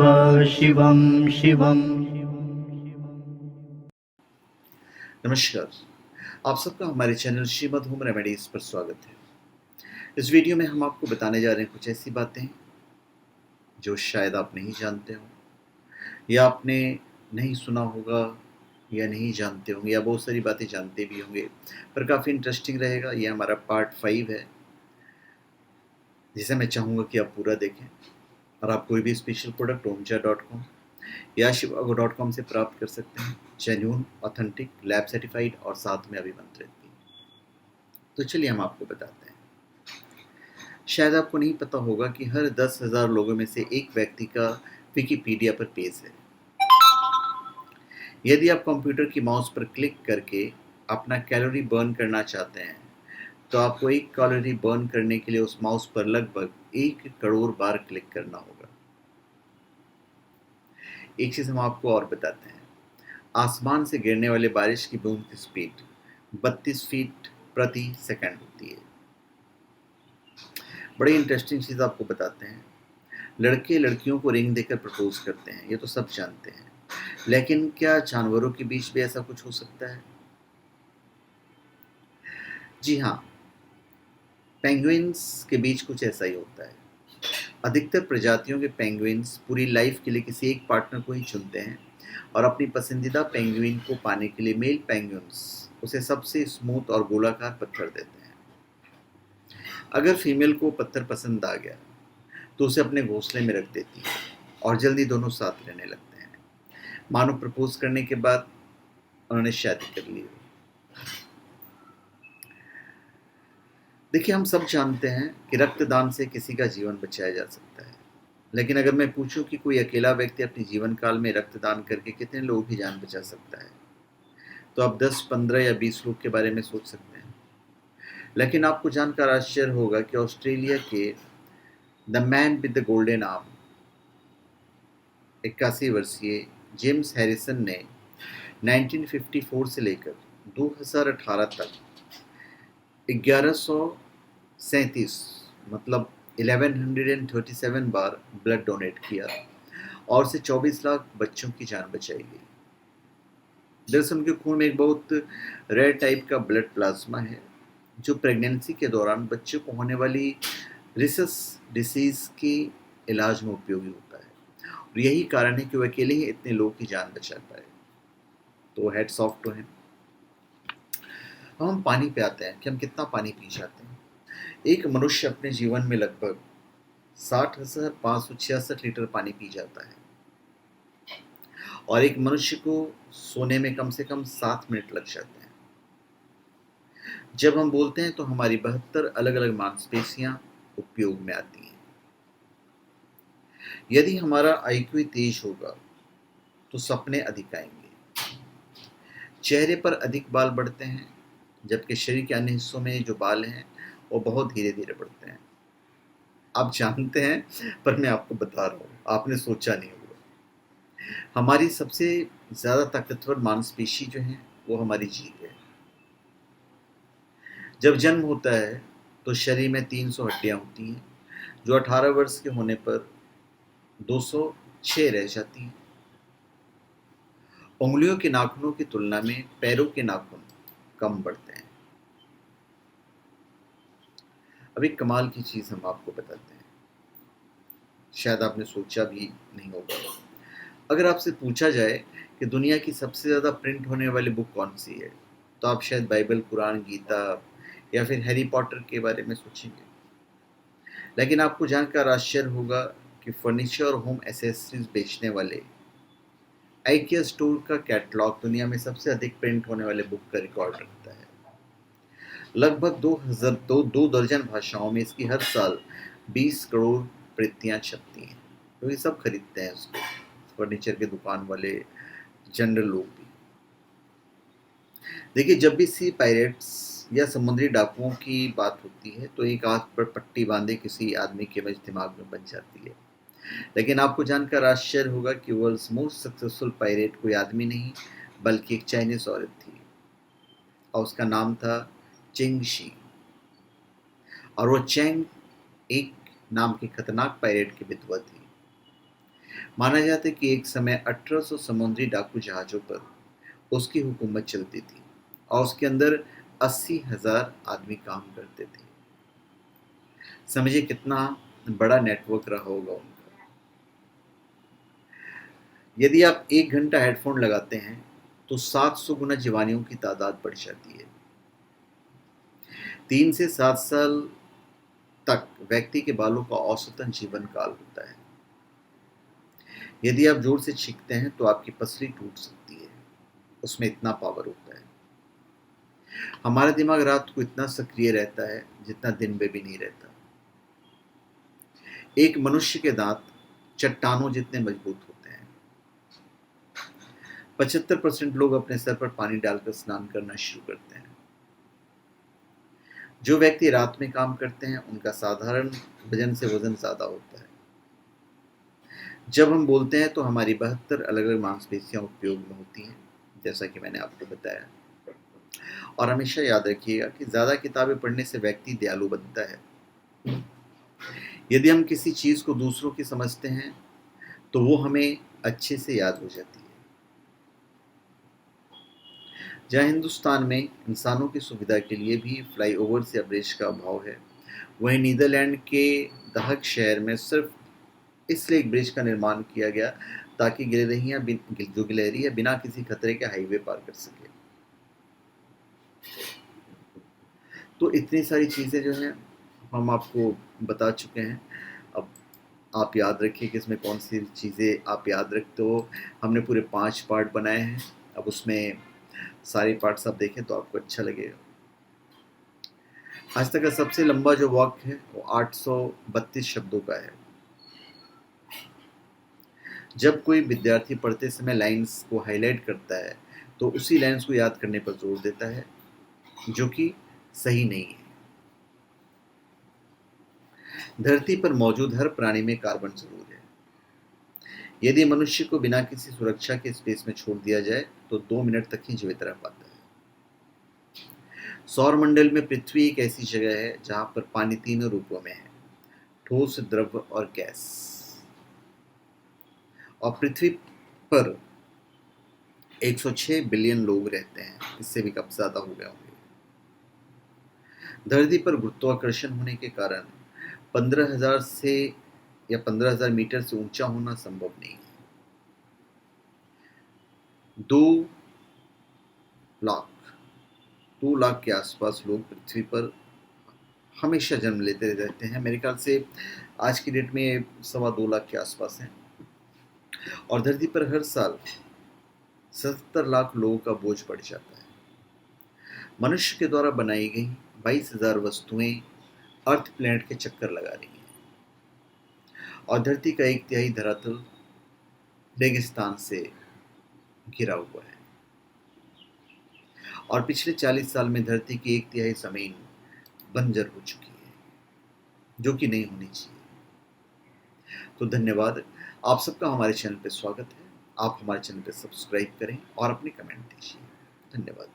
शिवं शिवं। नमस्कार, आप सबका हमारे चैनल श्रीमद होम रेमेडीज़ पर स्वागत है। इस वीडियो में हम आपको बताने जा रहे हैं कुछ ऐसी बातें जो शायद आप नहीं जानते हो या आपने नहीं सुना होगा या नहीं जानते होंगे या बहुत सारी बातें जानते भी होंगे, पर काफ़ी इंटरेस्टिंग रहेगा। ये हमारा पार्ट 5 है, जिसे मैं चाहूँगा कि आप पूरा देखें। और आप कोई भी स्पेशल प्रोडक्ट ओमजा.com या शिवागो.com से प्राप्त कर सकते हैं, जेन्युइन, ऑथेंटिक, लैब सर्टिफाइड और साथ में अभिमंत्रित भी। तो चलिए हम आपको बताते हैं। शायद आपको नहीं पता होगा कि हर 10,000 लोगों में से एक व्यक्ति का विकिपीडिया पर पेज है। यदि आप कंप्यूटर की माउस पर क्लिक करके अपना कैलोरी बर्न करना चाहते हैं, तो आपको 1 कैलोरी बर्न करने के लिए उस माउस पर लगभग 1 करोड़ बार क्लिक करना होगा। एक चीज़ हम आपको और बताते हैं, आसमान से गिरने वाले बारिश की बूंद की स्पीड 32 फीट प्रति सेकंड होती है। बड़ी इंटरेस्टिंग चीज़ आपको बताते हैं, लड़के लड़कियों को रिंग देकर प्रपोज करते हैं, ये तो सब जानते हैं, लेकिन क्या जानवरों के बीच भी ऐसा कुछ हो सकता है? जी हाँ, पेंगुइन्स के बीच कुछ ऐसा ही होता है। अधिकतर प्रजातियों के पेंगुइन्स पूरी लाइफ के लिए किसी एक पार्टनर को ही चुनते हैं और अपनी पसंदीदा पेंगुइन को पाने के लिए मेल पेंगुइन्स उसे सबसे स्मूथ और गोलाकार पत्थर देते हैं। अगर फीमेल को पत्थर पसंद आ गया तो उसे अपने घोंसले में रख देती है और जल्दी दोनों साथ रहने लगते हैं, मानो प्रपोज करने के बाद उन्होंने शादी कर ली। देखिए, हम सब जानते हैं कि रक्तदान से किसी का जीवन बचाया जा सकता है, लेकिन अगर मैं पूछूं कि कोई अकेला व्यक्ति अपने जीवन काल में रक्तदान करके कितने लोगों की जान बचा सकता है, तो आप 10, 15 या 20 लोग के बारे में सोच सकते हैं। लेकिन आपको जानकर आश्चर्य होगा कि ऑस्ट्रेलिया के the man with the golden arm 81 वर्षीय जेम्स हैरिसन ने 1954 से लेकर 2018 तक 1137 मतलब 1137 बार ब्लड डोनेट किया और से 24 लाख बच्चों की जान बचाई गई। दरअसल उनके खून में एक बहुत रेयर टाइप का ब्लड प्लाज्मा है, जो प्रेगनेंसी के दौरान बच्चों को होने वाली रिसस डिसीज के इलाज में उपयोगी होता है, और यही कारण है कि वह अकेले ही इतने लोगों की जान बचा पाए। तो हेड्स ऑफ टू हिम। अब हम पानी पे आते हैं कि हम कितना पानी पी जाते हैं। एक मनुष्य अपने जीवन में लगभग 60,566 लीटर पानी पी जाता है और एक मनुष्य को सोने में कम से कम 7 मिनट लग जाते हैं। जब हम बोलते हैं तो हमारी 72 अलग अलग मांसपेशियां उपयोग में आती हैं। यदि हमारा आईक्यू तेज होगा तो सपने अधिक आएंगे, चेहरे पर अधिक बाल बढ़ते हैं, जबकि शरीर के अन्य हिस्सों में जो बाल हैं वो बहुत धीरे धीरे बढ़ते हैं। आप जानते हैं, पर मैं आपको बता रहा हूँ, आपने सोचा नहीं होगा। हमारी सबसे ज़्यादा ताकतवर मांसपेशी जो है वो हमारी जीभ है। जब जन्म होता है तो शरीर में 300 हड्डियां होती हैं, जो 18 वर्ष के होने पर 206 रह जाती हैं। उंगलियों के नाखूनों की तुलना में पैरों के नाखून कम बढ़ते हैं। अब एक कमाल की चीज़ हम आपको बताते हैं, शायद आपने सोचा भी नहीं होगा। अगर आपसे पूछा जाए कि दुनिया की सबसे ज़्यादा प्रिंट होने वाली बुक कौन सी है, तो आप शायद बाइबल, कुरान, गीता या फिर हैरी पॉटर के बारे में सोचेंगे। लेकिन आपको जानकर आश्चर्य होगा कि फर्नीचर और होम एसेसरीज बेचने वाले आइकिया स्टोर का कैटलॉग दुनिया में सबसे अधिक प्रिंट होने वाले बुक का रिकॉर्ड रखता है। लगभग 2 दर्जन भाषाओं में इसकी हर साल 20 करोड़ प्रतियां छपती हैं, तो ये सब खरीदते हैं उसको, फर्नीचर के दुकान वाले, जनरल लोग भी। देखिए, जब भी सी पायरेट्स या समुद्री डाकुओं की बात होती है तो एक आंख पर पट्टी बांधे किसी आदमी की इमेज दिमाग में बन जाती है। लेकिन आपको जानकर आश्चर्य होगा कि वर्ल्ड्स मोस्ट सक्सेसफुल पायरेट कोई आदमी नहीं, बल्कि एक चाइनीज औरत थी और उसका नाम था चिंग शी। और वो चैंग एक नाम की खतरनाक पायरेट की विधवा थी। माना जाता है कि एक समय 1800 समुद्री डाकू जहाज़ों पर उसकी हुकूमत चलती थी और उसके अंदर 80,000 आदमी काम करते थे। समझिए कितना बड़ा नेटवर्क रहा होगा उनका। यदि आप 1 घंटा हेडफ़ोन लगाते हैं, तो 700 गुना जीवाणुओं की तादाद बढ़ जाती है। 3 से 7 साल तक व्यक्ति के बालों का औसतन जीवन काल होता है। यदि आप जोर से छींकते हैं तो आपकी पसली टूट सकती है, उसमें इतना पावर होता है। हमारा दिमाग रात को इतना सक्रिय रहता है जितना दिन में भी नहीं रहता। एक मनुष्य के दांत चट्टानों जितने मजबूत होते हैं। 75% लोग अपने सर पर पानी डालकर स्नान करना शुरू करते हैं। जो व्यक्ति रात में काम करते हैं उनका साधारण वजन से वजन ज्यादा होता है। जब हम बोलते हैं तो हमारी 72 अलग अलग मांसपेशियां उपयोग में होती हैं, जैसा कि मैंने आपको बताया। और हमेशा याद रखिएगा कि ज़्यादा किताबें पढ़ने से व्यक्ति दयालु बनता है। यदि हम किसी चीज़ को दूसरों की समझते हैं तो वो हमें अच्छे से याद हो जाती है। जहाँ हिंदुस्तान में इंसानों की सुविधा के लिए भी फ्लाईओवर्स या ब्रिज का अभाव है, वहीं नीदरलैंड के दहक शहर में सिर्फ इसलिए एक ब्रिज का निर्माण किया गया ताकि गिलहरियाँ बिना किसी खतरे के हाईवे पार कर सके। तो इतनी सारी चीज़ें जो हैं हम आपको बता चुके हैं। अब आप याद रखिए कि इसमें कौन सी चीज़ें आप याद रखते हो। हमने पूरे 5 पार्ट बनाए हैं। अब उसमें सारे पार्ट्स आप देखें तो आपको अच्छा लगेगा। आज तक का सबसे लंबा जो वाक्य है वो 832 शब्दों का है। जब कोई विद्यार्थी पढ़ते समय लाइंस को हाईलाइट करता है तो उसी लाइंस को याद करने पर जोर देता है, जो कि सही नहीं है। धरती पर मौजूद हर प्राणी में कार्बन जरूर है। यदि मनुष्य को बिना किसी सुरक्षा के स्पेस में छोड़ दिया जाए तो 2 मिनट तक ही जीवित रह पाता है। सौर मंडल में पृथ्वी एक ऐसी जगह है जहां पर पानी तीनों रूपों में है, ठोस, द्रव और गैस। और पृथ्वी पर 106 बिलियन लोग रहते हैं, इससे भी कम ज्यादा हो गए होंगे। धरती पर गुरुत्वाकर्षण होने के कारण 15,000 से या 15,000 मीटर से ऊंचा होना संभव नहीं है। 2 लाख के आसपास लोग पृथ्वी पर हमेशा जन्म लेते रहते हैं। मेरे ख्याल से आज की डेट में 2.25 लाख के आसपास हैं। और धरती पर हर साल 77 लाख लोगों का बोझ बढ़ जाता है। मनुष्य के द्वारा बनाई गई 22,000 वस्तुएं अर्थ प्लैनेट के चक्कर लगा रही हैं और धरती का 1/3 धरातल रेगिस्तान से घिरा हुआ है। और पिछले 40 साल में धरती की 1/3 जमीन बंजर हो चुकी है, जो कि नहीं होनी चाहिए। तो धन्यवाद। आप सबका हमारे चैनल पे स्वागत है। आप हमारे चैनल पे सब्सक्राइब करें और अपने कमेंट दीजिए। धन्यवाद।